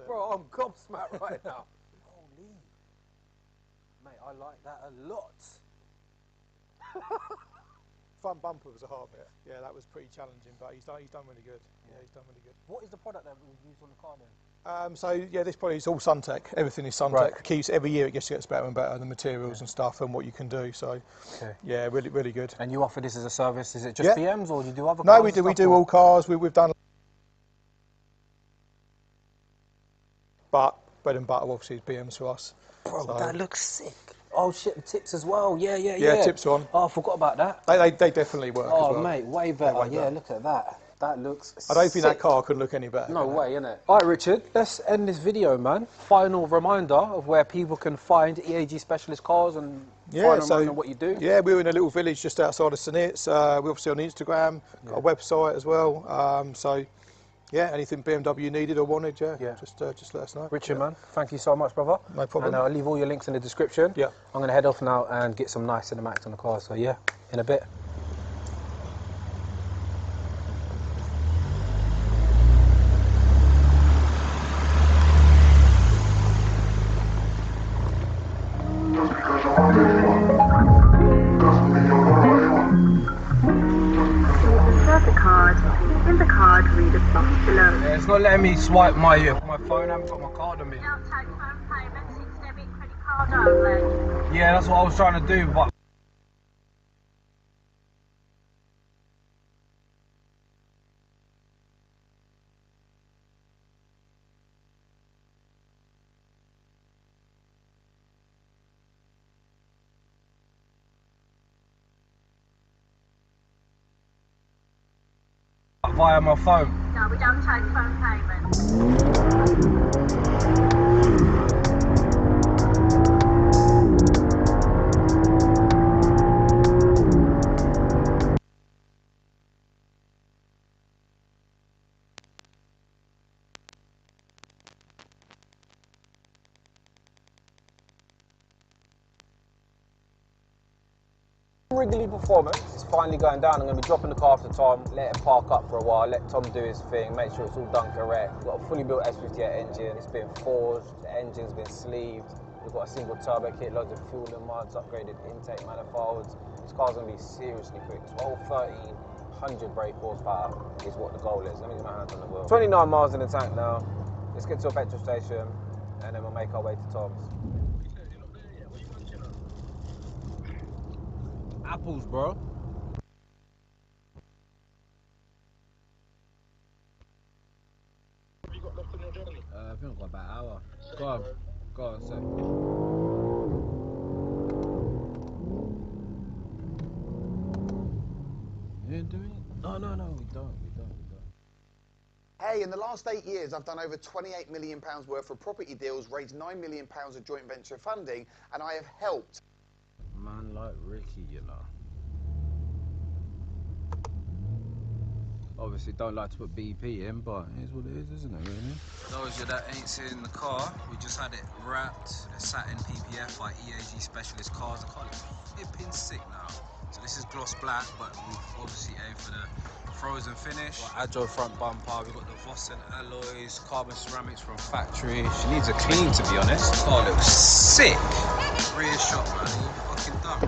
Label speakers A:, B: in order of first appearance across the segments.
A: Bro, I'm gobsmacked right now. Holy. Mate, I like that a lot.
B: Front bumper was a hard bit. Yeah, that was pretty challenging, but he's done really good. Yeah, he's done really good.
A: What is the product that we've used on the car then?
B: So yeah, this product is all Suntech. Everything is Suntech.
A: Right.
B: Keeps every year it gets better and better. The materials and stuff and what you can do. So yeah, really good.
A: And you offer this as a service? Is it just BMs or do you do other cars?
B: No, we do all cars. We've done. But bread and butter obviously is BMs for us.
A: Bro, that looks sick. Oh shit, the tips as well. Yeah.
B: Yeah, tips are on.
A: Oh, I forgot about that.
B: They definitely work as well.
A: Oh mate, way better. Yeah, look at that. That looks
B: I don't think that car could look any better.
A: No way, innit? Alright Richard, let's end this video, man. Final reminder of where people can find EAG specialist cars and final reminder of what you do.
B: Yeah, we're in a little village just outside of St Neots. We're obviously on Instagram, got a website as well. So yeah, anything BMW needed or wanted, just let us know.
A: Richard, man, thank you so much, brother.
B: No problem.
A: And I'll leave all your links in the description.
B: Yeah.
A: I'm going to head off now and get some nice cinematics on the car. So yeah, in a bit. Yeah, it's not letting me swipe my phone. I haven't got my card on me.
C: Don't take phone payments, it's debit credit card only.
A: Yeah, that's what I was trying to do, but via my phone.
C: No, we don't take phone payments.
A: Wrigley performance is finally going down. I'm going to be dropping the car off to Tom, let him park up for a while, let Tom do his thing, make sure it's all done correct. We've got a fully built S58 engine, it's been forged, the engine's been sleeved, we've got a single turbo kit, loads of fuel and mods, upgraded intake manifolds. This car's going to be seriously quick. 1300 brake horsepower is what the goal is. Let me get my hands on the wheel. 29 miles in the tank now. Let's get to a petrol station and then we'll make our way to Tom's. Apples, bro.
D: Have you got left on your journey?
A: I think I've got about an hour. Go on, say. You ain't doing it? No, we don't.
E: Hey, in the last 8 years, I've done over £28 million worth of property deals, raised £9 million of joint venture funding, and I have helped.
A: Man like Ricky, you know. Obviously don't like to put BP in, but it is what it is, isn't it, really? Those of you that ain't seen the car, we just had it wrapped, a satin PPF by EAG Specialist Cars. The car looks flipping sick now. So this is gloss black, but we've obviously aimed for the frozen finish. Agile front bumper, we've got the Vossen alloys, carbon ceramics from factory. She needs a clean, to be honest. The car looks sick. Rear shot, man, you fucking done.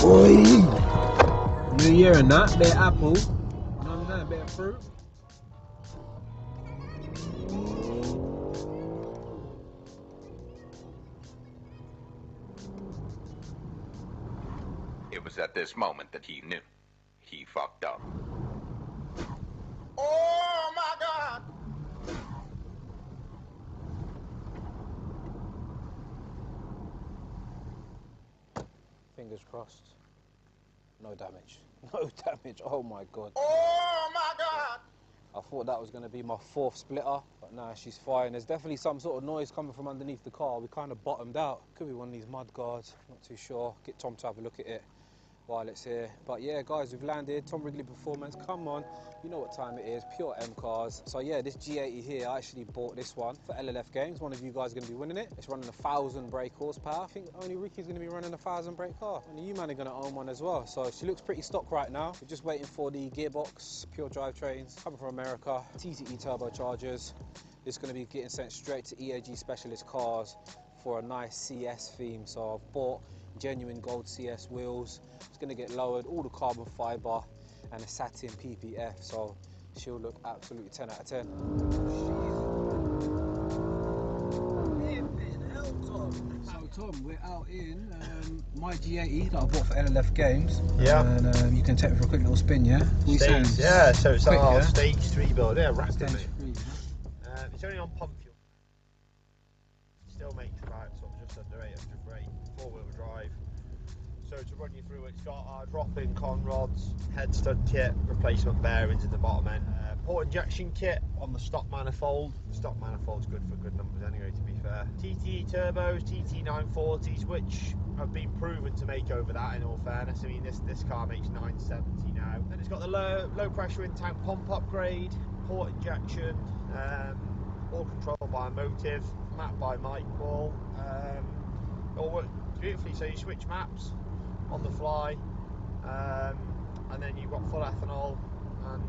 A: Boy! New Year and that, bit of apple, you know what I'm saying, bit of fruit.
F: It was at this moment that he knew. He fucked up.
E: Oh my God!
A: Fingers crossed. No damage. No damage. Oh my God.
E: Oh my God!
A: I thought that was going to be my 4th splitter, but nah, she's fine. There's definitely some sort of noise coming from underneath the car. We kind of bottomed out. Could be one of these mud guards, not too sure. Get Tom to have a look at it while it's here. But yeah, guys, we've landed. Tom Wrigley Performance, come on. You know what time it is, pure M cars. So yeah, this G80 here, I actually bought this one for LLF Games. One of you guys is going to be winning it. It's running 1,000 brake horsepower. I think only Ricky's going to be running 1,000 brake car. And you man are going to own one as well. So she looks pretty stock right now. We're just waiting for the gearbox, pure drivetrains, coming from America, TTE turbochargers. It's going to be getting sent straight to EAG Specialist Cars for a nice CS theme. So I've bought genuine gold CS wheels. It's going to get lowered, all the carbon fibre and a satin PPF, so she'll look absolutely 10 out of 10. So Tom, we're out in my G80 that I bought for LLF Games.
D: Yeah.
A: And you can take me for a quick little spin, yeah?
D: Yeah, so it's
A: quick,
D: our
A: yeah?
D: stage 3 build. Yeah, rapid,
A: Stage
D: mate.
A: 3, huh?
D: It's only on pump fuel. Still makes about sort of just under 800 brake, 4-wheel drive. So to run you through, it's got our drop-in con rods, head stud kit, replacement bearings in the bottom end, port injection kit on the stock manifold. The stock manifold's good for good numbers anyway, to be fair. TTE turbos, TT 940s, which have been proven to make over that, in all fairness. I mean, this car makes 970 now. Then it's got the low pressure in tank pump upgrade, port injection, all controlled by a motive, mapped by Michael. It all works beautifully, so you switch maps on the fly, and then you've got full ethanol, and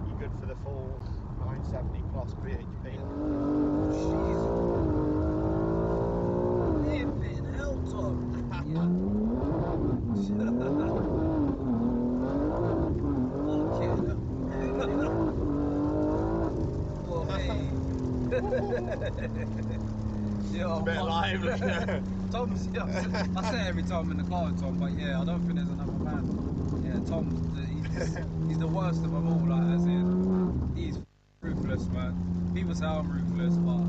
D: you're good for the full 970 plus BHP.
A: Yeah,
D: a bit lively.
A: Tom's, I say it every time I'm in the car with Tom, but yeah, I don't think there's another man. Yeah, Tom, he's the worst of them all, like, as in, he's ruthless, man. People say I'm ruthless, but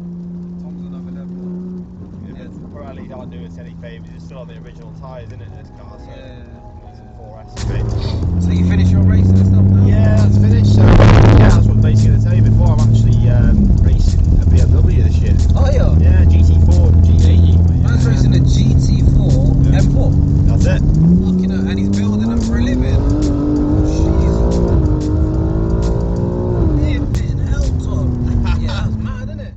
A: Tom's another level.
D: Yeah, Pirelli don't do us any favours, it's still on the original tyres, isn't it, this car, so
A: yeah.
D: it's a 4S, mate.
A: So you finish your racing and stuff now?
D: Yeah, that's finished, so yeah, that's what I'm basically going to tell you before. I'm actually racing a BMW this year.
A: Oh yeah?
D: Yeah, GT4, G80.
A: Man's racing a GT4 M4.
D: That's it.
A: Fucking hell, and he's building them for a living. Living hell, Tom. Yeah, that's mad, isn't it?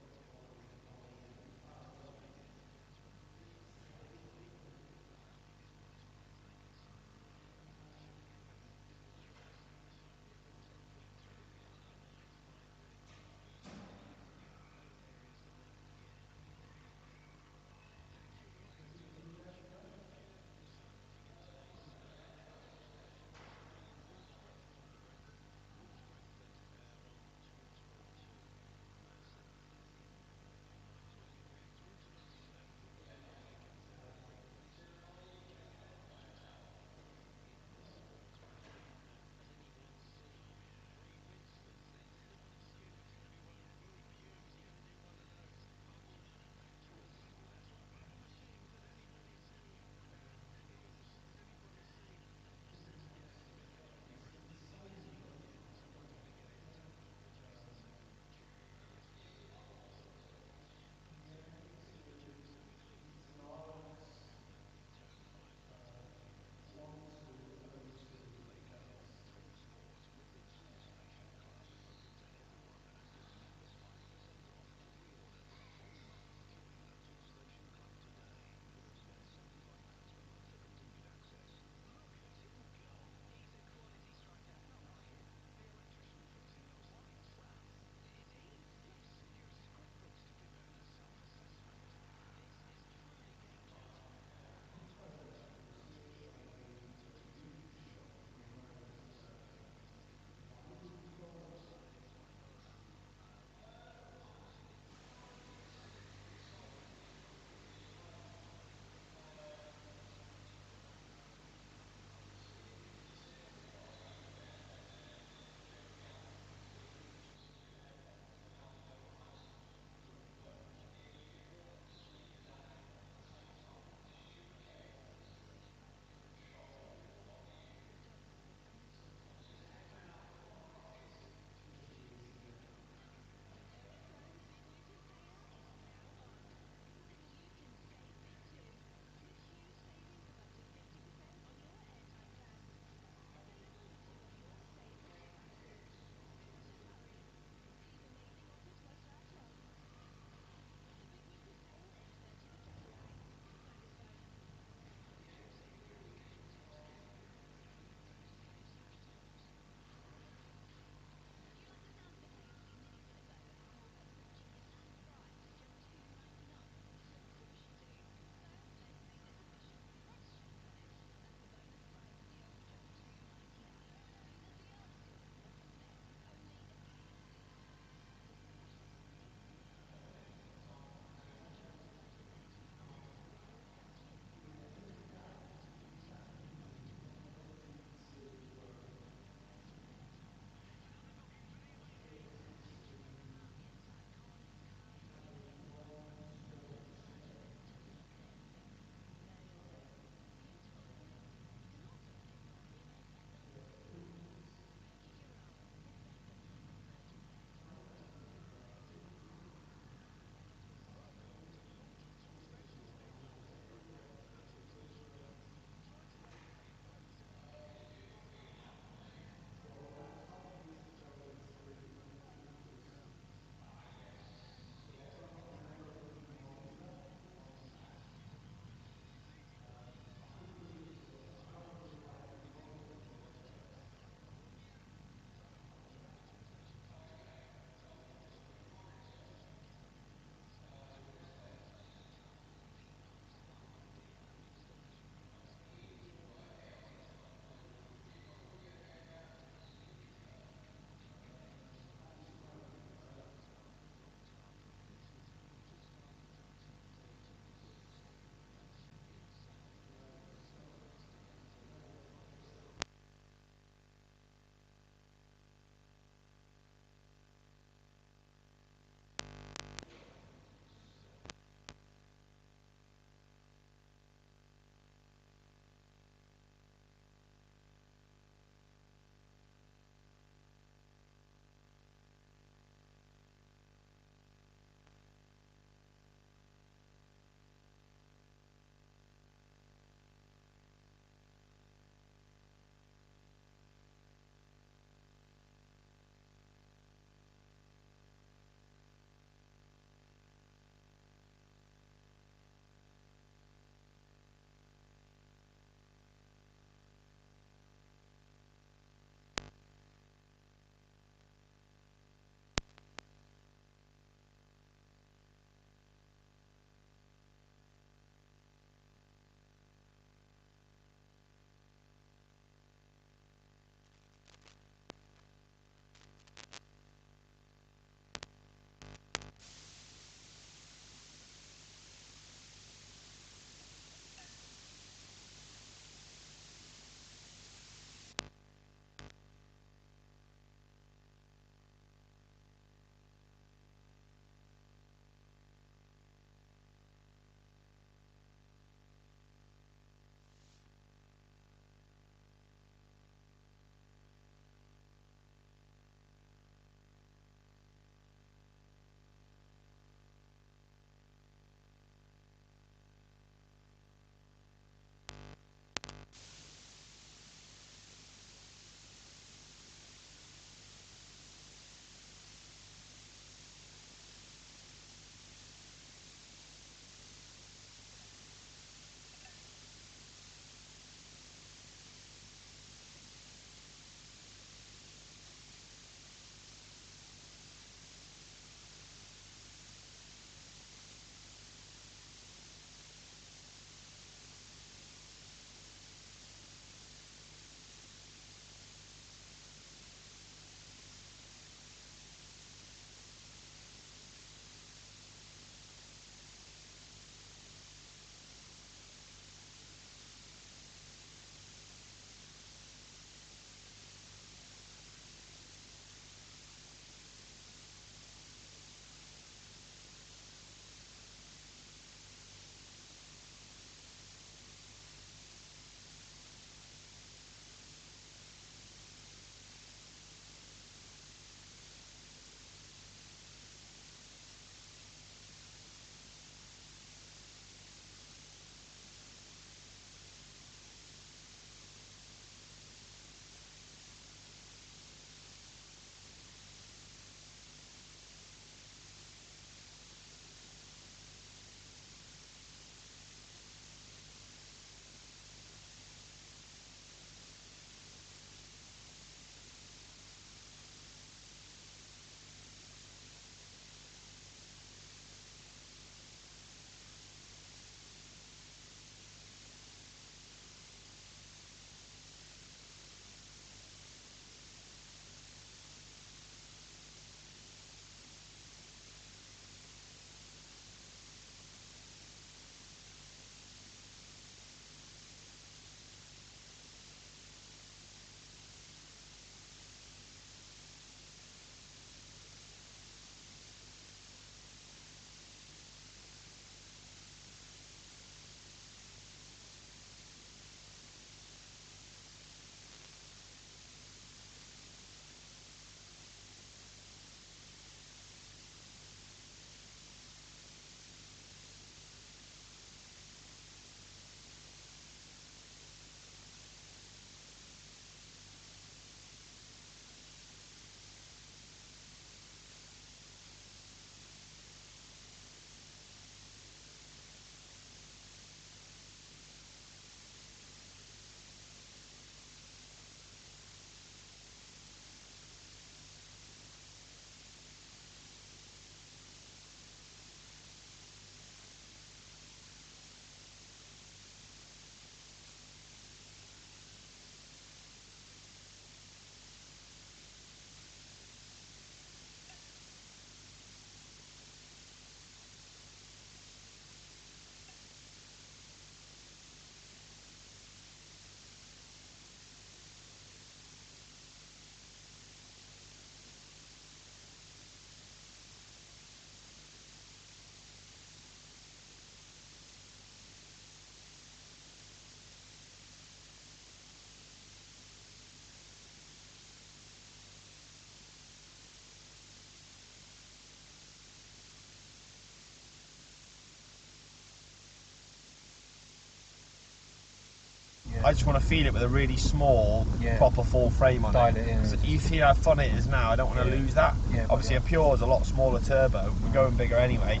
D: I just want to feel it with a really small, proper full frame on it. So you see how fun it is now. I don't want to lose that. Obviously, a Pure is a lot smaller turbo. We're going bigger anyway.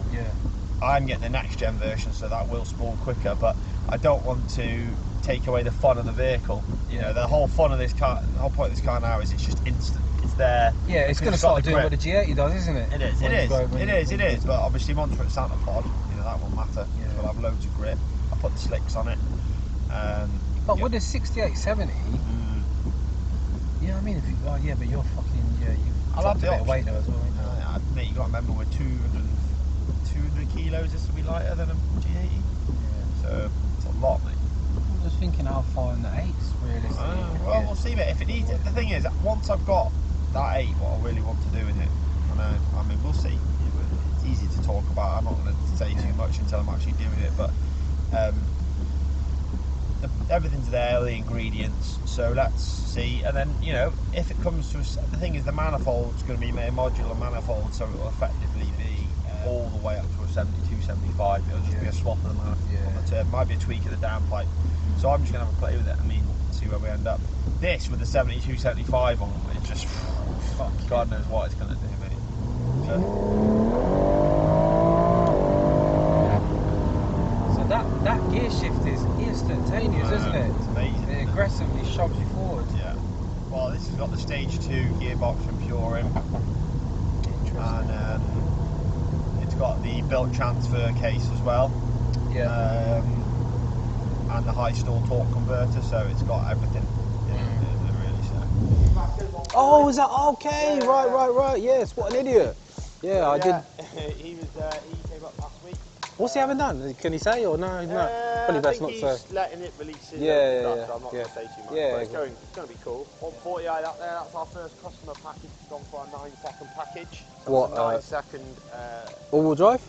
D: I'm getting the next gen version, so that will spool quicker. But I don't want to take away the fun of the vehicle. You know, the whole fun of this car, the whole point of this car now is it's just instant. It's there.
A: Yeah, it's going to start doing what the G80 does, isn't it?
D: It is. It is. But obviously, once we're at Santa Pod, you know, that won't matter. We'll have loads of grip. I put the slicks on it.
A: But with the 6870, yeah, I mean, if you, but you're fucking,
D: I'll have the
A: weight though as well.
D: Mate, you got to remember we're 200 kilos. This will be lighter than a G80. So it's a lot, mate.
A: I'm just thinking how far in the 8's realistically.
D: Well, we'll see, mate. If it needs it, the thing is, once I've got that 8, what I really want to do with it, I mean, we'll see. It's easy to talk about. I'm not going to say too much until I'm actually doing it, but. Everything's there, all the ingredients, so let's see. And then, you know, if it comes to the thing is, the manifold's going to be a modular manifold, so it will effectively be all the way up to a 72, 75. It'll just be a swap of the manifold on the turbo. Might be a tweak of the downpipe. So I'm just going to have a play with it. I mean, see where we end up. This with the 72, 75 on it, it's just, fuck, God knows what it's going to do, mate.
A: So that gear shift is instantaneous, isn't it?
D: It's amazing.
A: It aggressively shoves you forward.
D: Yeah. Well, this has got the stage 2 gearbox from Pure in. And it's got the belt transfer case as well.
A: Yeah.
D: And the high stall torque converter, so it's got everything. Really, so.
A: Oh, is that okay? Right. Yes, what an idiot. Yeah, I did.
D: He came up last week.
A: What's he having done? Can he say or no? Probably best not to.
D: He's letting it release his stuff, so I'm not going to say too much. But it's going to be cool. 140i that there, that's our first customer package. It's gone for a 9-second package. So
A: what?
D: 9-second.
A: All-wheel drive?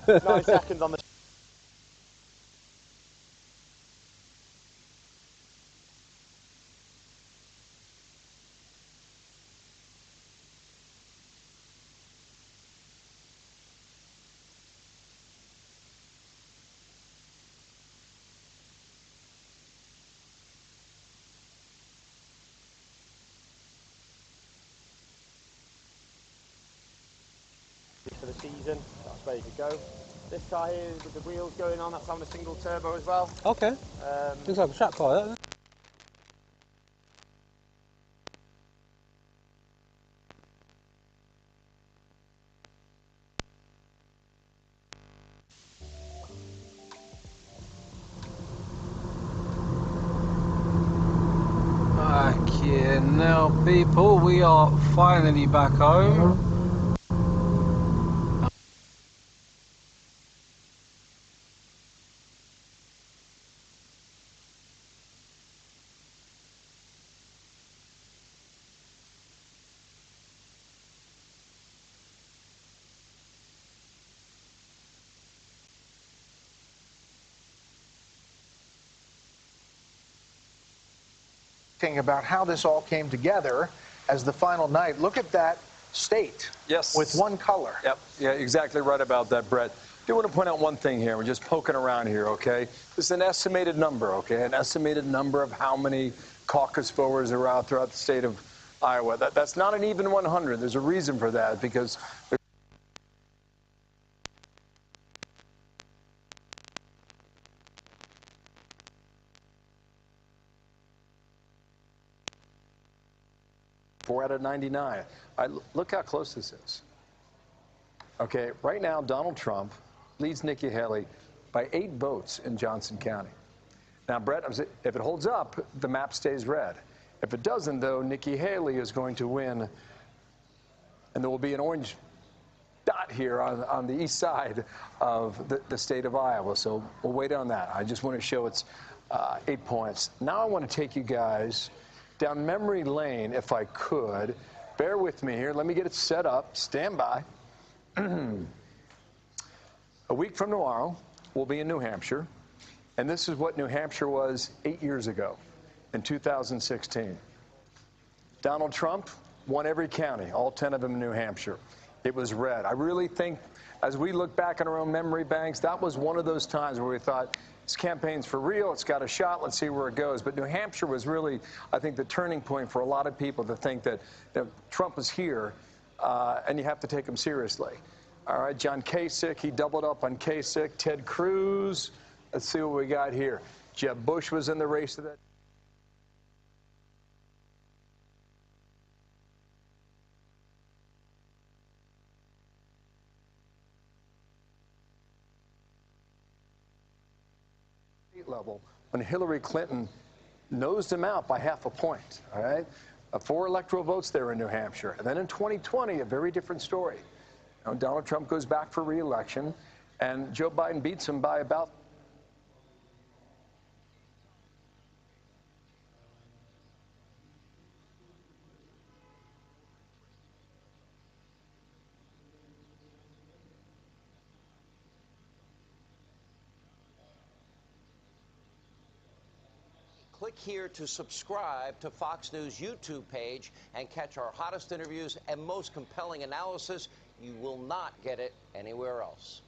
D: 9 seconds on the. For the season, that's ready to go. This car here with the wheels going on, that's having a single turbo as well.
A: Okay. Looks like a track car, doesn't it? Okay, now people, we are finally back home.
G: About how this all came together as the final night. Look at that state.
H: Yes.
G: With one color.
H: Yep. Yeah, exactly right about that, Brett. I do want to point out one thing here. We're just poking around here, okay? This is an estimated number, okay? An estimated number of how many caucus voters are out throughout the state of Iowa. That's not an even 100. There's a reason for that, because Four out of 99. Look how close this is. Okay, right now, Donald Trump leads Nikki Haley by 8 votes in Johnson County. Now, Brett, if it holds up, the map stays red. If it doesn't, though, Nikki Haley is going to win, and there will be an orange dot here on the east side of the state of Iowa. So we'll wait on that. I just want to show it's 8 points. Now I want to take you guys down memory lane, if I could. Bear with me here. Let me get it set up. Stand by. A week from tomorrow, we'll be in New Hampshire. And this is what New Hampshire was 8 years ago, in 2016. Donald Trump won every county, all 10 of them in New Hampshire. it was red. I really think, as we look back in our own memory banks, that was one of those times where we thought, this campaign's for real, it's got a shot, let's see where it goes. But New Hampshire was really, I think, the turning point for a lot of people to think that Trump is here, and you have to take him seriously. All right, John Kasich, he doubled up on Kasich. Ted Cruz, let's see what we got here. Jeb Bush was in the race to that. Level when Hillary Clinton nosed him out by half a point, all right? 4 electoral votes there in New Hampshire. And then in 2020, a very different story. You know, Donald Trump goes back for re-election, and Joe Biden beats him by about
I: Click here to subscribe to Fox News YouTube page and catch our hottest interviews and most compelling analysis. You will not get it anywhere else.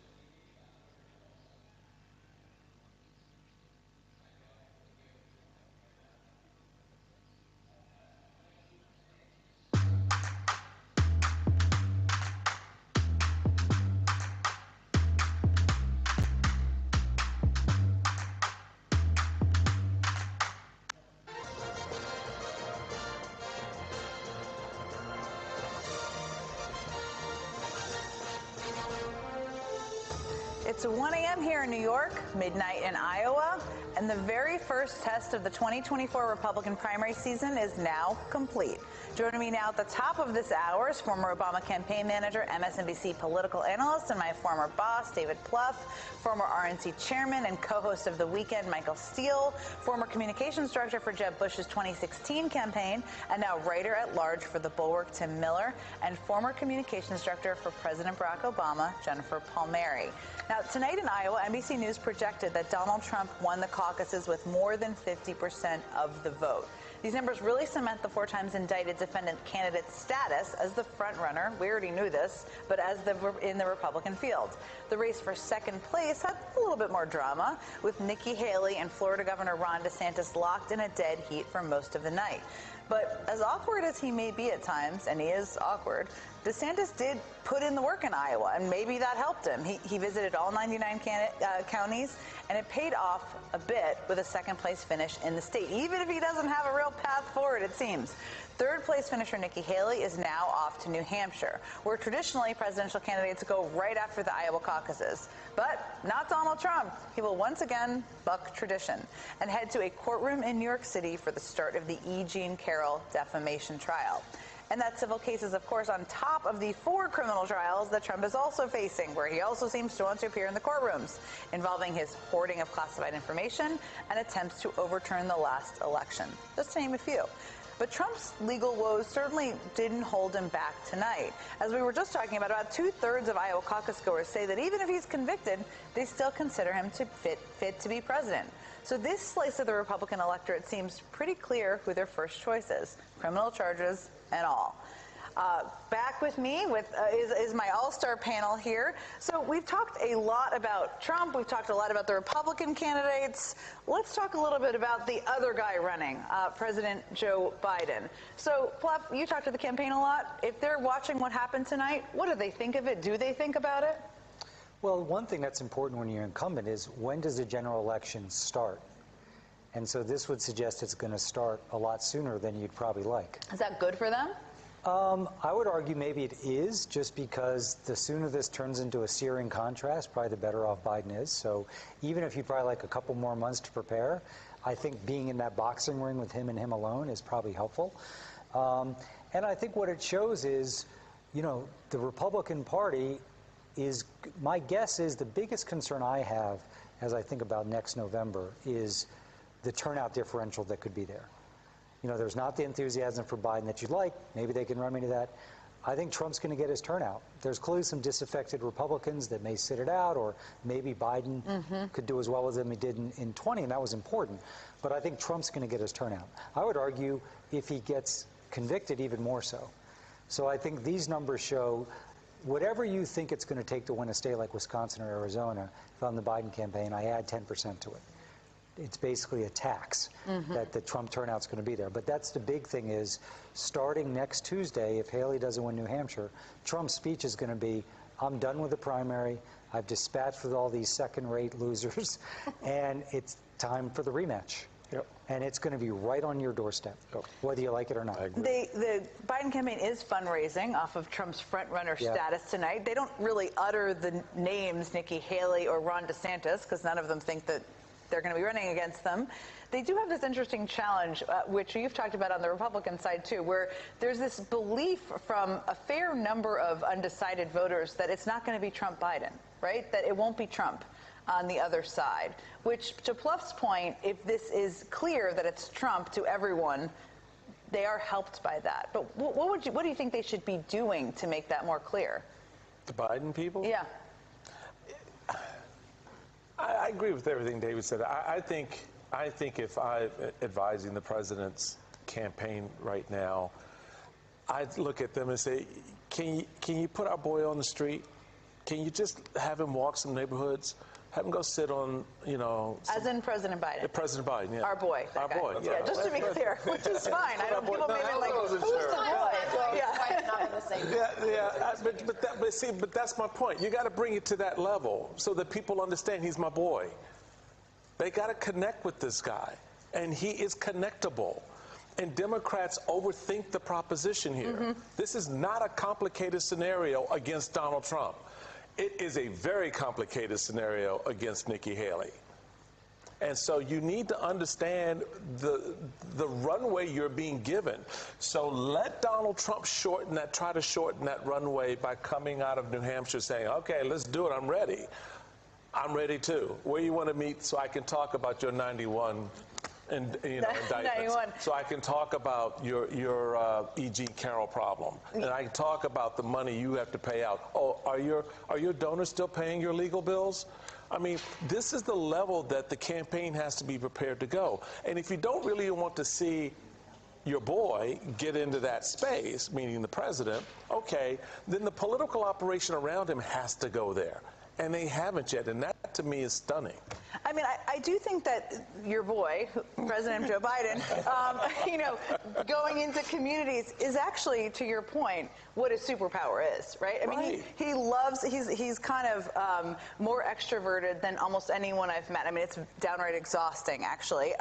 J: It's 1 a.m. here in New York, midnight in Iowa, and the very first test of the 2024 Republican primary season is now complete. Joining me now at the top of this hour is former Obama campaign manager, MSNBC political analyst, and my former boss, David Plouffe, former RNC chairman and co-host of The Weekend, Michael Steele, former communications director for Jeb Bush's 2016 campaign, and now writer-at-large for The Bulwark, Tim Miller, and former communications director for President Barack Obama, Jennifer Palmieri. Now, tonight in Iowa, NBC News projected that Donald Trump won the caucuses with more than 50% of the vote. These numbers really cement the 4 times indicted defendant candidate's status as the front-runner. We already knew this, but in the Republican field. The race for second place had a little bit more drama, with Nikki Haley and Florida Governor Ron DeSantis locked in a dead heat for most of the night. But as awkward as he may be at times, and he is awkward, DeSantis did put in the work in Iowa, and maybe that helped him. He visited all 99 counties, and it paid off a bit with a second-place finish in the state, even if he doesn't have a real path forward, it seems. Third-place finisher Nikki Haley is now off to New Hampshire, where traditionally presidential candidates go right after the Iowa caucuses. But not Donald Trump. He will once again buck tradition and head to a courtroom in New York City for the start of the E. Jean Carroll defamation trial. And that civil case is, of course, on top of the 4 criminal trials that Trump is also facing, where he also seems to want to appear in the courtrooms, involving his hoarding of classified information and attempts to overturn the last election, just to name a few. But Trump's legal woes certainly didn't hold him back tonight. As we were just talking about 2/3 of Iowa caucus goers say that even if he's convicted, they still consider him to fit to be president. So this slice of the Republican electorate seems pretty clear who their first choice is, criminal charges and all. Back with me is my all-star panel here. So we've talked a lot about Trump. We've talked a lot about the Republican candidates. Let's talk a little bit about the other guy running, President Joe Biden. So, Plouffe, you talk to the campaign a lot. If they're watching what happened tonight, what do they think of it? Do they think about it?
K: Well, one thing that's important when you're incumbent is when does the general election start? And so this would suggest it's going to start a lot sooner than you'd probably like.
J: Is that good for them?
K: I would argue maybe it is, just because the sooner this turns into a searing contrast, probably the better off Biden is. So even if you'd probably like a couple more months to prepare, I think being in that boxing ring with him and him alone is probably helpful. And I think what it shows is, you know, the Republican Party is, my guess is the biggest concern I have as I think about next November is the turnout differential that could be there. You know, there's not the enthusiasm for Biden that you'd like. Maybe they can run me to that. I think Trump's going to get his turnout. There's clearly some disaffected Republicans that may sit it out, or maybe Biden could do as well as he did in 20, and that was important. But I think Trump's going to get his turnout. I would argue if he gets convicted, even more so. So I think these numbers show whatever you think it's going to take to win a state like Wisconsin or Arizona, if I'm the Biden campaign, I add 10% to it. It's basically a tax that the Trump turnout's going to be there. But that's the big thing is, starting next Tuesday, if Haley doesn't win New Hampshire, Trump's speech is going to be, I'm done with the primary, I've dispatched with all these second-rate losers, and it's time for the rematch. Yep. And it's going to be right on your doorstep, whether you like it or not.
J: The Biden campaign is fundraising off of Trump's front-runner status tonight. They don't really utter the names Nikki Haley or Ron DeSantis because none of them think that they're going to be running against them. They do have this interesting challenge, which you've talked about on the Republican side too, where there's this belief from a fair number of undecided voters that it's not going to be Trump-Biden, right? That it won't be Trump on the other side, which, to Pluff's point, if this is clear that it's Trump to everyone, they are helped by that. But what do you think they should be doing to make that more clear?
L: The Biden people?
J: Yeah.
L: I agree with everything David said. I think if I'm advising the president's campaign right now, I'd look at them and say, can you put our boy on the street? Can you just have him walk some neighborhoods? Have him go sit on,
J: As in President Biden.
L: President Biden, yeah.
J: Our boy.
L: Our boy, yeah.
J: Yeah, just to be clear, which is fine. I don't. People may be like, who's the boy?
L: Yeah. But that's my point. You got to bring it to that level so that people understand he's my boy. They got to connect with this guy, and he is connectable. And Democrats overthink the proposition here. This is not a complicated scenario against Donald Trump. It is a very complicated scenario against Nikki Haley. And so you need to understand the runway you're being given. So let Donald Trump try to shorten that runway by coming out of New Hampshire saying, okay, let's do it, I'm ready. I'm ready too. Where you want to meet so I can talk about your 91 indictments. So I can talk about your E.G. Carroll problem, and I can talk about the money you have to pay out. Oh, are your donors still paying your legal bills? I mean, this is the level that the campaign has to be prepared to go. And if you don't really want to see your boy get into that space, meaning the president, okay, then the political operation around him has to go there. And they haven't yet, and that to me is stunning.
J: I mean, I do think that your boy, President Joe Biden, going into communities is actually, to your point, what his superpower is, right? I mean, he loves, he's kind of more extroverted than almost anyone I've met. I mean, it's downright exhausting, actually.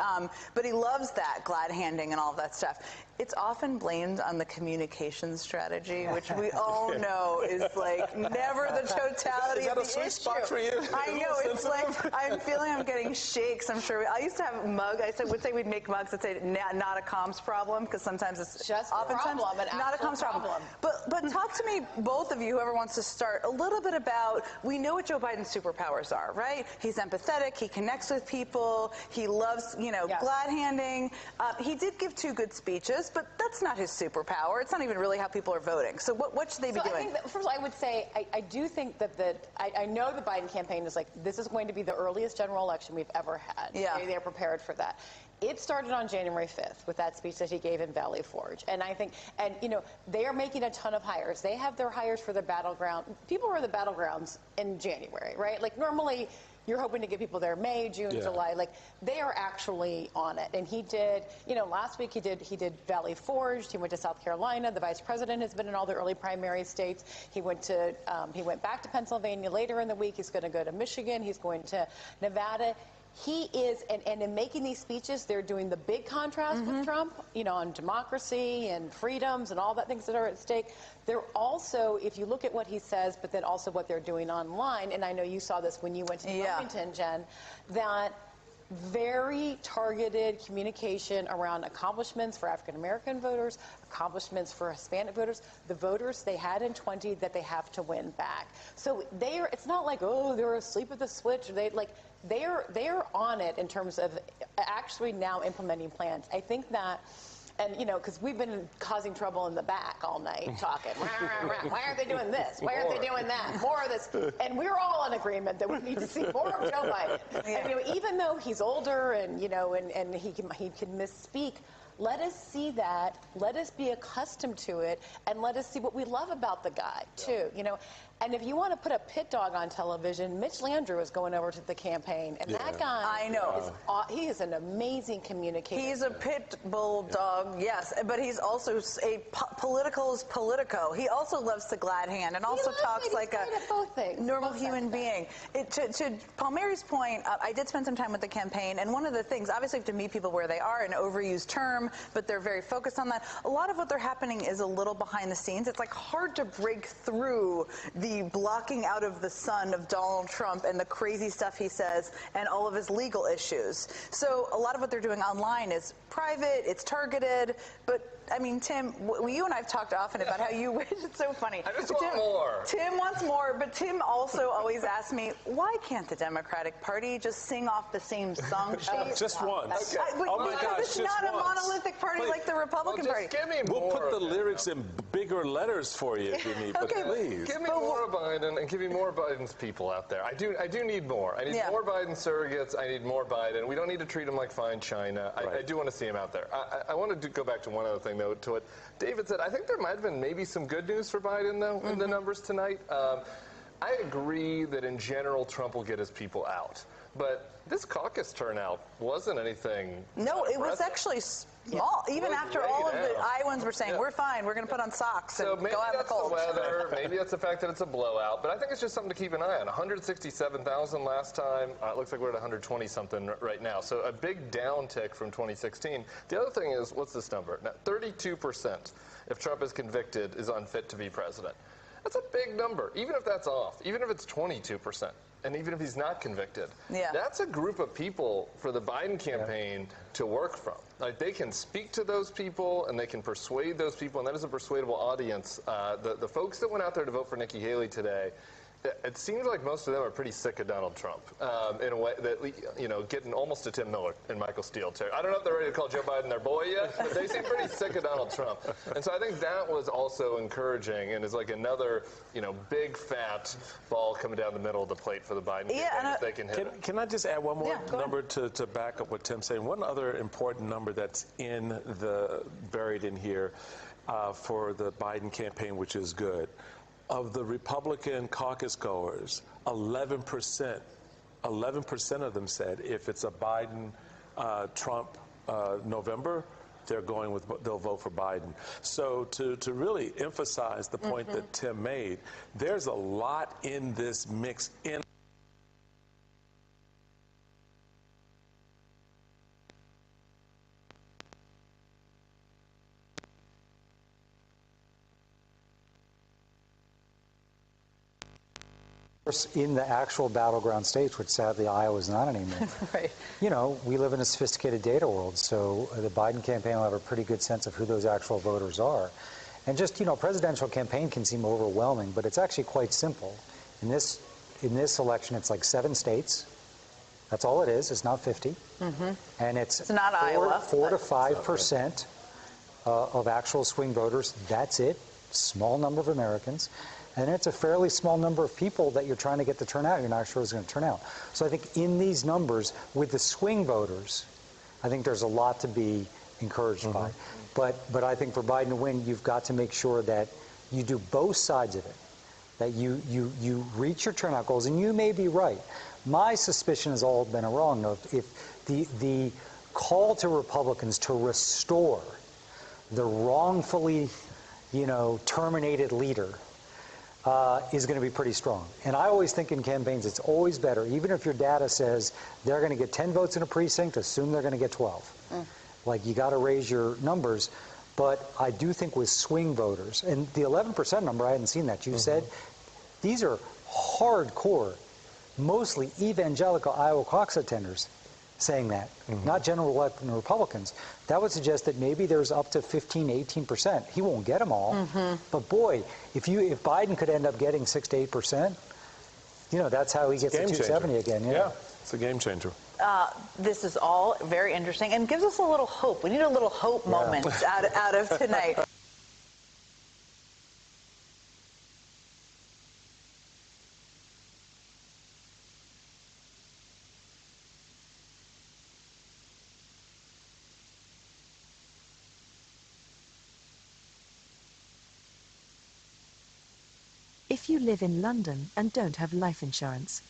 J: But he loves that glad handing and all of that stuff. It's often blamed on the communication strategy, which we all know is like never the totality of the issue. Is that a sweet spot for you? I know, it's like, I'm feeling I'm getting shakes, I'm sure. I used to have a mug, would say we'd make mugs that say not a comms problem, because sometimes it's
M: just
J: oftentimes
M: a problem,
J: not a comms problem. But talk to me, both of you, whoever wants to start, a little bit about, we know what Joe Biden's superpowers are, right? He's empathetic, he connects with people, he loves, glad handing. He did give 2 good speeches, but that's not his superpower. It's not even really how people are voting. So what should they be doing?
M: I think that, first, I would say I do think that I know the Biden campaign is like, this is going to be the earliest general election we've ever had.
J: Yeah.
M: They're prepared for that. It started on January 5th with that speech that he gave in Valley Forge. And I think, they are making a ton of hires. They have their hires for the battleground. People are in the battlegrounds in January, right? Like normally you're hoping to get people there May, June, July. Like they are actually on it. And he did, last week he did Valley Forge. He went to South Carolina. The vice president has been in all the early primary states. He went back to Pennsylvania later in the week. He's going to go to Michigan. He's going to Nevada. He is, and in making these speeches, they're doing the big contrast with Trump, on democracy and freedoms and all that things that are at stake. They're also, if you look at what he says, but then also what they're doing online, and I know you saw this when you went to Wilmington, Jen, that very targeted communication around accomplishments for African-American voters, accomplishments for Hispanic voters, the voters they had in 20 that they have to win back. So it's not like, oh, they're asleep at the switch. They're on it in terms of actually now implementing plans. I think that, and because we've been causing trouble in the back all night talking. Why aren't they doing this? Why aren't they doing that? More of this. And we're all in agreement that we need to see more of Joe Biden. And, even though he's older and and he can misspeak, let us see that, let us be accustomed to it, and let us see what we love about the guy, too, you know. And if you want to put a pit dog on television, Mitch Landrieu is going over to the campaign, and that guy,
J: I know,
M: he is an amazing communicator.
J: He's a pit bull dog, yes, but he's also a political's politico. He also loves to glad hand and also talks like a normal human being. To Palmieri's point, I did spend some time with the campaign, and one of the things, obviously you have to meet people where they are, an overused term, but they're very focused on that. A lot of what they're happening is a little behind the scenes. It's like hard to break through the blocking out of the sun of Donald Trump and the crazy stuff he says and all of his legal issues. So a lot of what they're doing online is private, it's targeted, but I mean, Tim, you and I have talked often about how you wish, it's so funny.
N: I just want more.
J: Tim wants more, but Tim also always asks me, why can't the Democratic Party just sing off the same song sheet?
L: Just once.
J: Oh my gosh, it's not a monolithic party like the Republican Party.
N: Give me
L: We'll
N: more
L: put the lyrics in bigger letters for you if you need, but please.
N: Give me more Biden and give me more Biden's people out there. I do need more. I need more Biden surrogates. I need more Biden. We don't need to treat him like fine China. I do want to see him out there. I want to go back to one other thing, though, to what David said. I think there might have been maybe some good news for Biden, though, in the numbers tonight. I agree that in general Trump will get his people out. But this caucus turnout wasn't anything.
J: No, it was actually small. Even after all of the Iowans were saying, we're fine, we're going to put on socks and go out in the cold.
N: Maybe that's the weather, maybe that's the fact that it's a blowout, but I think it's just something to keep an eye on. 167,000 last time. It looks like we're at 120-something right now. So a big downtick from 2016. The other thing is, what's this number? Now, 32%, if Trump is convicted, is unfit to be president. That's a big number, even if that's off, even if it's 22%. And even if he's not convicted, that's a group of people for the Biden campaign to work from. Like, they can speak to those people and they can persuade those people, and that is a persuadable audience. The folks that went out there to vote for Nikki Haley today, it seems like most of them are pretty sick of Donald Trump in a way that, you know, getting almost to Tim Miller and Michael Steele. I don't know if they're ready to call Joe Biden their boy yet, but they seem pretty sick of Donald Trump. And so I think that was also encouraging and is like another, you know, big fat ball coming down the middle of the plate for the Biden campaign if they can hit it.
L: Can I just add one more number to back up what Tim's saying? One other important number that's buried in here for the Biden campaign, which is good. Of the Republican caucus goers, 11% of them said if it's a Biden-Trump November, they'll vote for Biden. So to really emphasize the point that Tim made, there's a lot in this mix in.
K: In the actual battleground states, which sadly Iowa is not anymore. You know, we live in a sophisticated data world, so the Biden campaign will have a pretty good sense of who those actual voters are. And just, you know, presidential campaign can seem overwhelming, but it's actually quite simple. In this election, it's like 7 states. That's all it is. It's not 50. And it's
J: not Iowa.
K: 4 to 5% of actual swing voters. That's it. Small number of Americans. And it's a fairly small number of people that you're trying to get to turn out. You're not sure who's going to turn out. So I think in these numbers, with the swing voters, I think there's a lot to be encouraged by. But I think for Biden to win, you've got to make sure that you do both sides of it, that you reach your turnout goals. And you may be right. My suspicion has all been wrong. If the call to Republicans to restore the wrongfully, you know, terminated leader is going to be pretty strong. And I always think in campaigns it's always better, even if your data says they're going to get 10 votes in a precinct, assume they're going to get 12. Like, you got to raise your numbers. But I do think with swing voters, and the 11% number, I hadn't seen that. You said these are hardcore, mostly evangelical Iowa caucus attenders saying that, not general elected Republicans. That would suggest that maybe there's up to 15, 18%. He won't get them all. But boy, if Biden could end up getting 6 to 8%, you know, that's how he gets to 270 again.
L: Yeah, it's a game changer.
J: This is all very interesting and gives us a little hope. We need a little hope moment out of tonight.
O: if you live in London and don't have life insurance.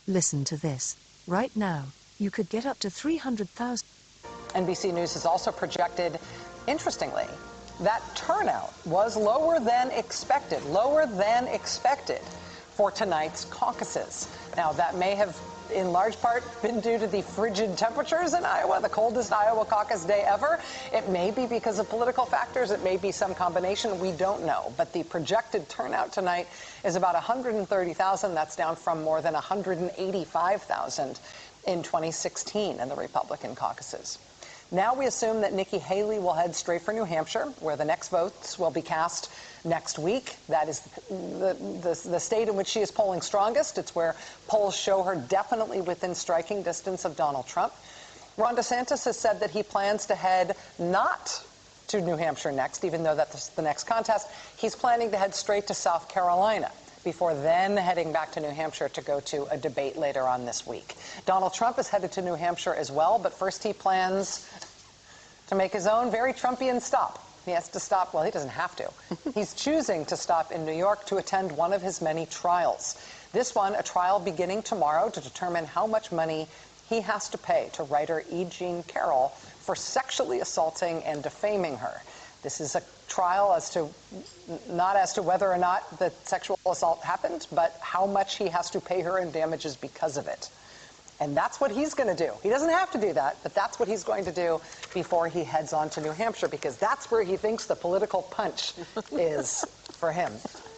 O: Listen to this. Right now, you could get up to $300,000.
P: NBC News has also projected, interestingly, that turnout was lower than expected for tonight's caucuses. Now, that may have in large part been due to the frigid temperatures in Iowa, the coldest Iowa caucus day ever. It may be because of political factors. It may be some combination. We don't know. But the projected turnout tonight is about 130,000. That's down from more than 185,000 in 2016 in the Republican caucuses. Now we assume that Nikki Haley will head straight for New Hampshire, where the next votes will be cast next week. That is the state in which she is polling strongest. It's where polls show her definitely within striking distance of Donald Trump. Ron DeSantis has said that he plans to head not to New Hampshire next, even though that's the next contest. He's planning to head straight to South Carolina before then heading back to New Hampshire to go to a debate later on this week. Donald Trump is headed to New Hampshire as well, but first he plans to make his own very Trumpian stop. He has to stop, well, he doesn't have to. He's choosing to stop in New York to attend one of his many trials. This one, a trial beginning tomorrow to determine how much money he has to pay to writer E. Jean Carroll for sexually assaulting and defaming her. This is a trial as to, not as to whether or not the sexual assault happened, but how much he has to pay her in damages because of it. And that's what he's going to do. He doesn't have to do that, but that's what he's going to do before he heads on to New Hampshire, because that's where he thinks the political punch is for him.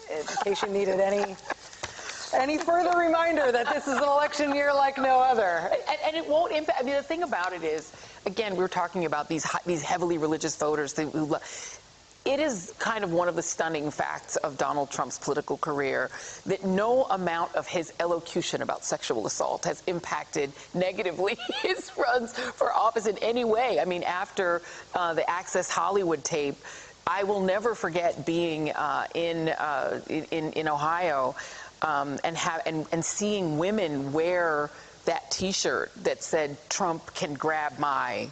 P: In case you needed any further reminder that this is an election year like no other.
Q: And it won't impact. I mean, the thing about it is, again, we were talking about these heavily religious voters. It is kind of one of the stunning facts of Donald Trump's political career that no amount of his elocution about sexual assault has impacted negatively his runs for office in any way. I mean, after the Access Hollywood tape, I will never forget being in Ohio and seeing women wear that T-shirt that said "Trump can grab my."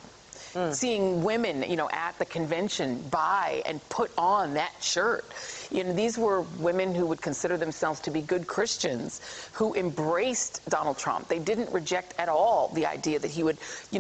Q: Seeing women, at the convention buy and put on that shirt. These were women who would consider themselves to be good Christians who embraced Donald Trump. They didn't reject at all the idea that he would,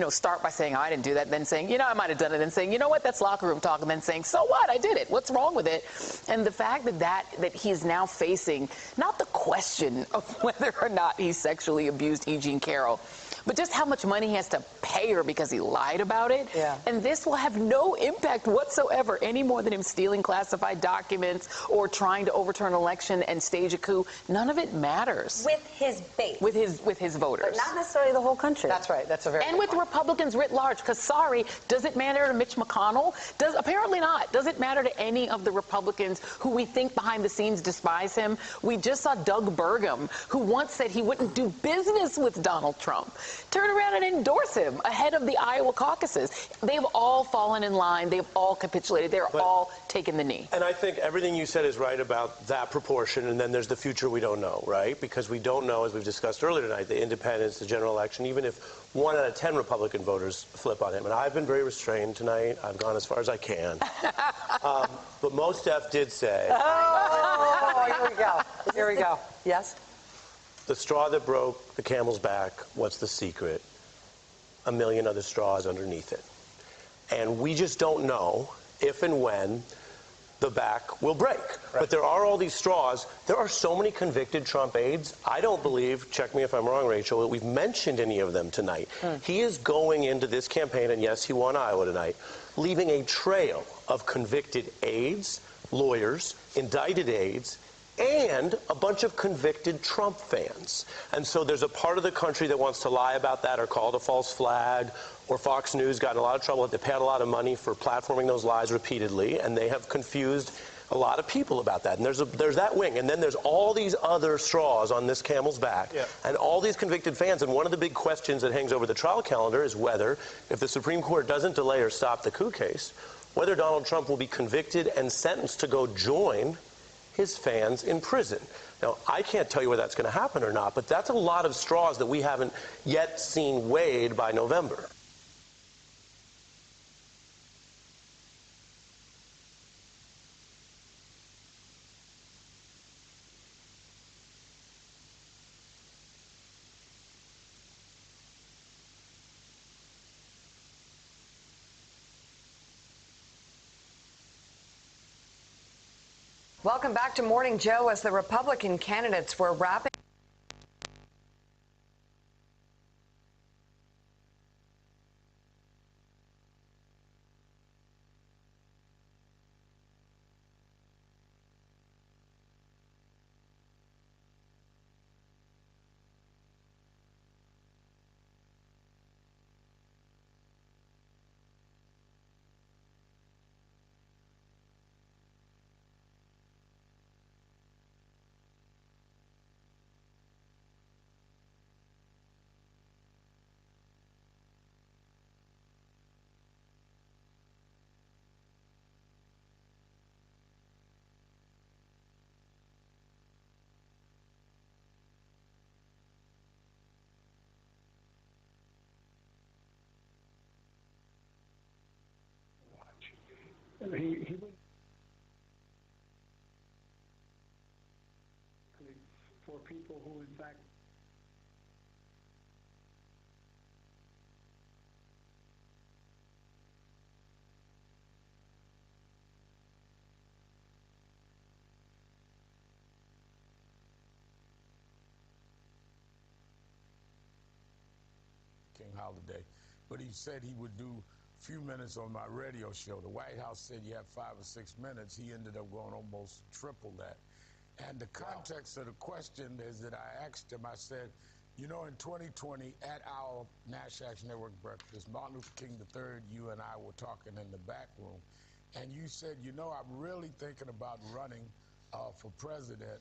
Q: start by saying, I didn't do that, then saying, I might have done it, then saying, what, that's locker room talk, and then saying, so what, I did it, what's wrong with it? And the fact that he is now facing not the question of whether or not he sexually abused E. Jean Carroll, but just how much money he has to pay her because he lied about it.
P: Yeah.
Q: And this will have no impact whatsoever, any more than him stealing classified documents or trying to overturn an election and stage a coup. None of it matters.
J: With his base.
Q: With his voters.
J: But not necessarily the whole country.
P: That's right. That's a very
Q: And with Republicans writ large, because sorry, does it matter to Mitch McConnell? Apparently not. Does it matter to any of the Republicans who we think behind the scenes despise him? We just saw Doug Burgum, who once said he wouldn't do business with Donald Trump, turn around and endorse him ahead of the Iowa caucuses. They've all fallen in line. They've all capitulated. They're all taken the knee.
R: And I think everything you said is right about that proportion, and then there's the future we don't know, right? Because we don't know, as we've discussed earlier tonight, the independents, the general election, even if 1 out of 10 Republican voters flip on him. And I've been very restrained tonight. I've gone as far as I can. But Mos Def did say...
P: Oh, here we go. Here we go. Yes?
R: The straw that broke the camel's back, what's the secret? A million other straws underneath it. And we just don't know if and when the back will break. Right. But there are all these straws. There are so many convicted Trump aides. I don't believe, check me if I'm wrong, Rachel, that we've mentioned any of them tonight. He is going into this campaign, and yes, he won Iowa tonight, leaving a trail of convicted aides, lawyers, indicted aides, and a bunch of convicted Trump fans. And so there's a part of the country that wants to lie about that or call it a false flag, or Fox News got in a lot of trouble. They paid a lot of money for platforming those lies repeatedly, and they have confused a lot of people about that. And there's that wing. And then there's all these other straws on this camel's back, and all these convicted fans. And one of the big questions that hangs over the trial calendar is whether, if the Supreme Court doesn't delay or stop the coup case, whether Donald Trump will be convicted and sentenced to go join his fans in prison. Now, I can't tell you whether that's going to happen or not, but that's a lot of straws that we haven't yet seen weighed by November.
P: Welcome back to Morning Joe as the Republican candidates were wrapping.
S: He would, for people who, in fact,
T: holiday, but he said he would do a few minutes on my radio show. The White House said you have 5 or 6 minutes. He ended up going almost triple that. And the context of the question is that I asked him, I said, you know, in 2020 at our National Action Network breakfast, Martin Luther King III, you and I were talking in the back room, and you said, you know, I'm really thinking about running for president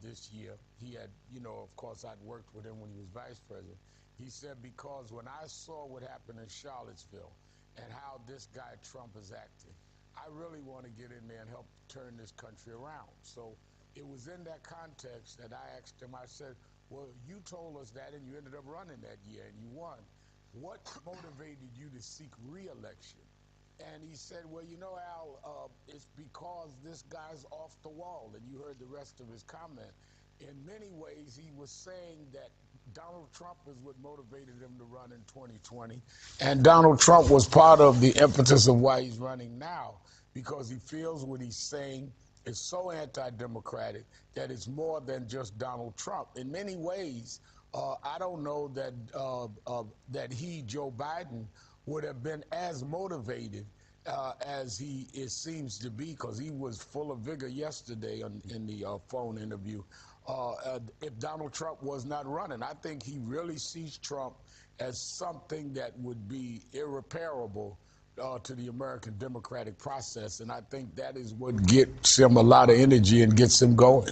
T: this year. He had, you know, of course, I'd worked with him when he was vice president. He said, because when I saw what happened in Charlottesville and how this guy Trump is acting, I really want to get in there and help turn this country around. So it was in that context that I asked him, I said, well, you told us that and you ended up running that year and you won. What motivated you to seek re-election? And he said, well, you know, Al, it's because this guy's off the wall. And you heard the rest of his comment. In many ways, he was saying that Donald Trump is what motivated him to run in 2020. And Donald Trump was part of the impetus of why he's running now, because he feels what he's saying is so anti-democratic that it's more than just Donald Trump. In many ways, I don't know that that he, Joe Biden, would have been as motivated as he seems to be, because he was full of vigor yesterday in the phone interview. If Donald Trump was not running, I think he really sees Trump as something that would be irreparable to the American democratic process, and I think that is what gets him a lot of energy and gets him going.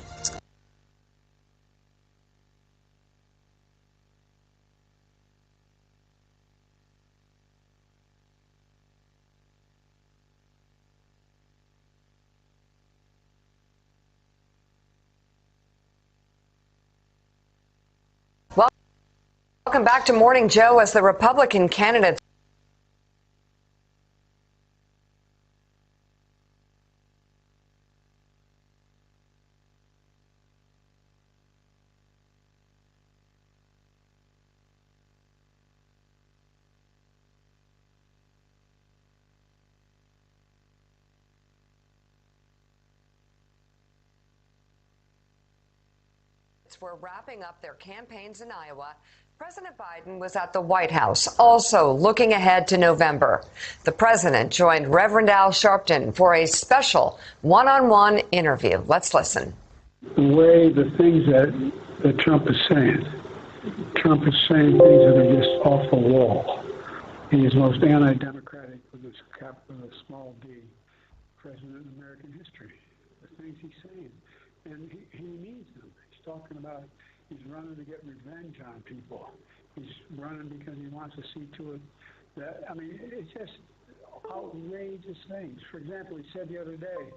P: Welcome back to Morning Joe as the Republican candidates were wrapping up their campaigns in Iowa. President Biden was at the White House, also looking ahead to November. The president joined Reverend Al Sharpton for a special one-on-one interview. Let's listen.
S: the things that Trump is saying things that are just off the wall. He is most anti-democratic with a small d president in American history. The things he's saying, and he means them. He's talking about he's running to get revenge on people. He's running because he wants to see to it that, I mean, it's just outrageous things. For example, he said the other day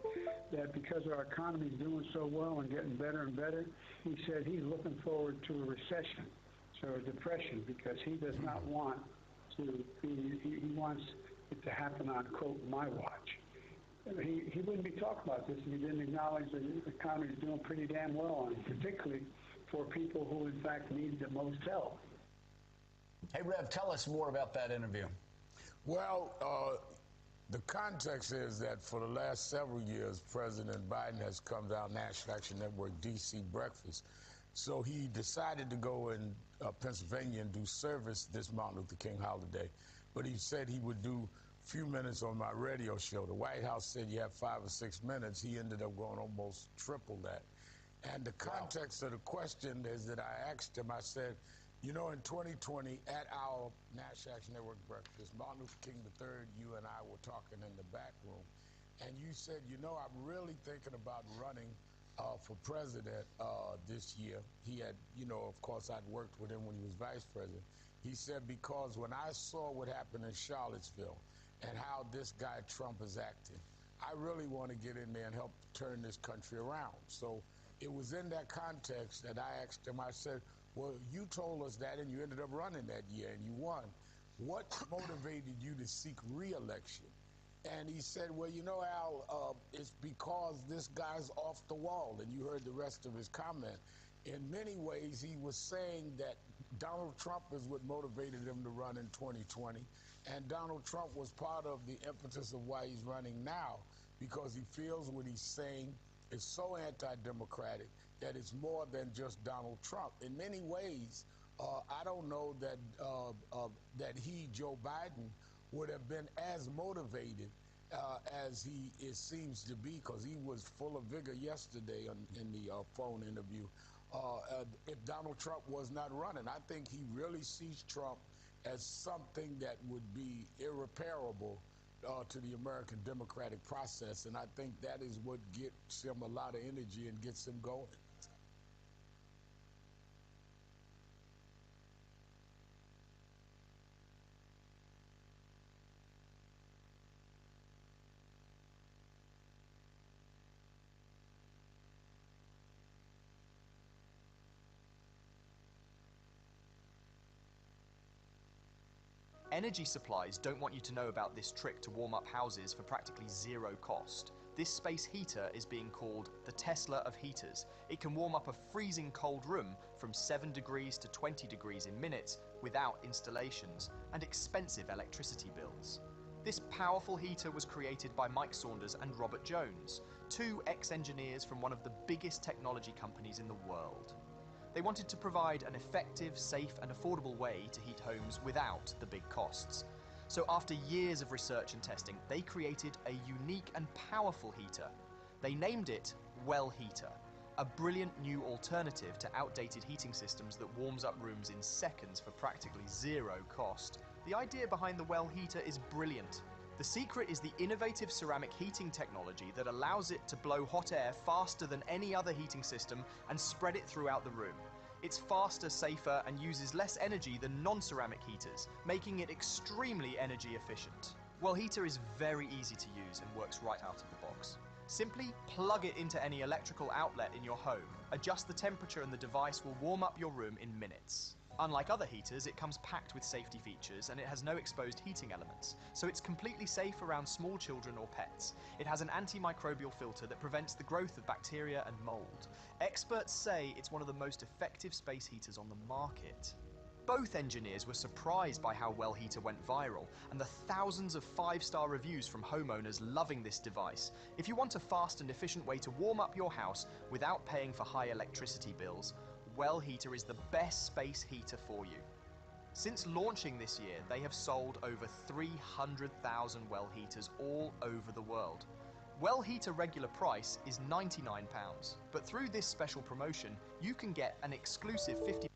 S: that because our economy is doing so well and getting better and better, he said he's looking forward to a recession, so a depression, because he does not want to be, he wants it to happen on, quote, my watch. He wouldn't be talking about this if he didn't acknowledge that the economy is doing pretty damn well, and particularly for people who, in fact, need the most help.
U: Hey, Rev, tell us more about that interview.
T: Well, The context is that for the last several years, President Biden has come down National Action Network DC breakfast. So he decided to go in Pennsylvania and do service this Martin Luther King holiday. But he said he would do a few minutes on my radio show. The White House said you have 5 or 6 minutes. He ended up going almost triple that. And the context of the question is that I asked him, I said, you know, in 2020 at our National Action Network breakfast, Martin Luther King III, you and I were talking in the back room, and you said, you know, I'm really thinking about running for president this year. He had, you know, of course, I'd worked with him when he was vice president. He said, because when I saw what happened in Charlottesville and how this guy Trump is acting, I really want to get in there and help turn this country around. So it was in that context that I asked him, I said, well, you told us that and you ended up running that year and you won. What motivated you to seek re-election? And he said, well, you know, Al, it's because this guy's off the wall. And you heard the rest of his comment. In many ways, he was saying that Donald Trump is what motivated him to run in 2020. And Donald Trump was part of the impetus of why he's running now, because he feels what he's saying is so anti-democratic that it's more than just Donald Trump. In many ways, I don't know that that he, Joe Biden, would have been as motivated as he seems to be, because he was full of vigor yesterday in the phone interview, if Donald Trump was not running. I think he really sees Trump as something that would be irreparable to the American democratic process, and I think that is what gets him a lot of energy and gets him going.
U: Energy supplies don't want you to know about this trick to warm up houses for practically zero cost. This space heater is being called the Tesla of heaters. It can warm up a freezing cold room from 7 degrees to 20 degrees in minutes without installations and expensive electricity bills. This powerful heater was created by Mike Saunders and Robert Jones, two ex-engineers from one of the biggest technology companies in the world. They wanted to provide an effective, safe and affordable way to heat homes without the big costs. So after years of research and testing, they created a unique and powerful heater. They named it Well Heater, a brilliant new alternative to outdated heating systems that warms up rooms in seconds for practically zero cost. The idea behind the Well Heater is brilliant. The secret is the innovative ceramic heating technology that allows it to blow hot air faster than any other heating system and spread it throughout the room. It's faster, safer, and uses less energy than non-ceramic heaters, making it extremely energy efficient. Well Heater is very easy to use and works right out of the box. Simply plug it into any electrical outlet in your home, adjust the temperature, and the device will warm up your room in minutes. Unlike other heaters, it comes packed with safety features and it has no exposed heating elements, so it's completely safe around small children or pets. It has an antimicrobial filter that prevents the growth of bacteria and mold. Experts say it's one of the most effective space heaters on the market. Both engineers were surprised by how Well Heater went viral and the thousands of 5-star reviews from homeowners loving this device. If you want a fast and efficient way to warm up your house without paying for high electricity bills, Well Heater is the best space heater for you. Since launching this year, they have sold over 300,000 Well Heaters all over the world. Well Heater regular price is £99, but through this special promotion, you can get an exclusive 50%